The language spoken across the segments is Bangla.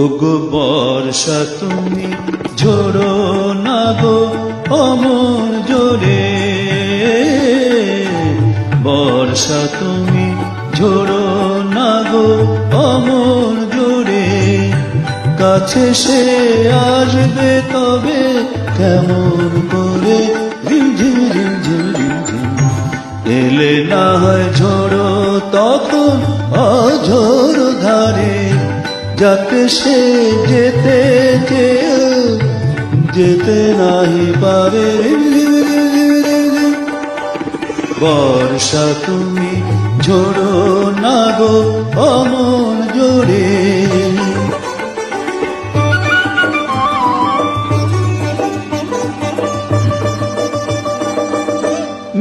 ওগো বর্ষা তুমি ঝোড়ো না গো অমর জোরে, বর্ষা তুমি ঝোড়ো না গো অমর জোরে, কাছে সে আসবে তবে কেমন করে রিমঝিম রিমঝিম রিমঝিম, এলে না হয় ঝোড়ো তখন অঝোর ধারে, যাতে সে যেতে যেতে নাহি পারে। বর্ষা তুমি ঝোড়ো না গো অমন জোরে,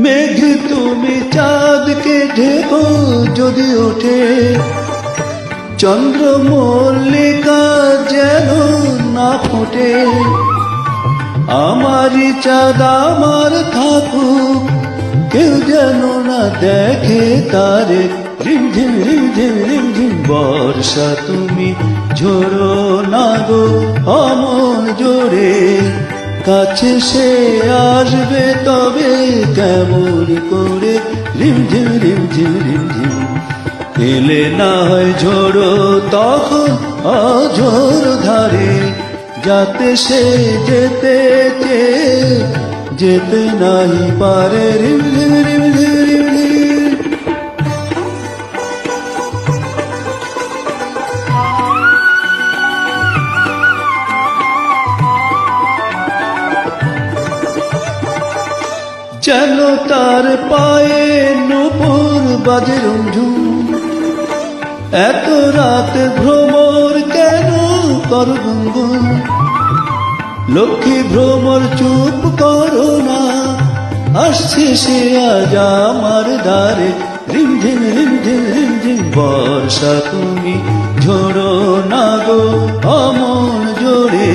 মেঘ তুমি চাঁদকে ঢেকো যদি ওঠে, চন্দ্র মল্লিকা যেন না ফোটে, আমারই চাঁদ আমার থাকুক কেউ যেন না দেখে তারে, রিমঝিম রিমঝিম রিমঝিম। বর্ষা তুমি ঝোড়ো না গো অমন জোরে, কাছে সে আসবে তবে কেমন করে রিমঝিম রিমঝিম রিমঝিম, এলে না হয় ঝোড়ো তখন অঝোর ধারে, যাতে সে যেতে যেতে নাহি পারে। রিমঝিম রিমঝিম রিমঝিম। যেন তার পায়ে নূপুর বাজে রুমঝুম, এত রাত ভ্রমর কেন কর গুনগুন, লক্ষ্মী ভ্রমর চুপ করো না, আসছে সে আজ আমার দ্বারে, রিমঝিম রিমঝিম রিমঝিম। বর্ষা তুমি ঝোড়ো না গো অমন জোরে,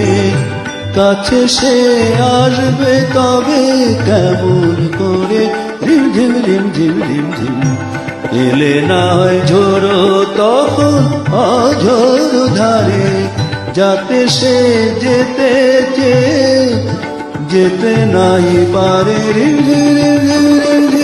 কাছে সে আসবে তবে কেমন করে রিমঝিম রিমঝিম রিমঝিম, এলে না হয় ঝোড়ো তখন অঝোর ধারে, যাতে সে যেতে যেতে নাই পারে। রিমঝিম রিমঝিম রিমঝিম।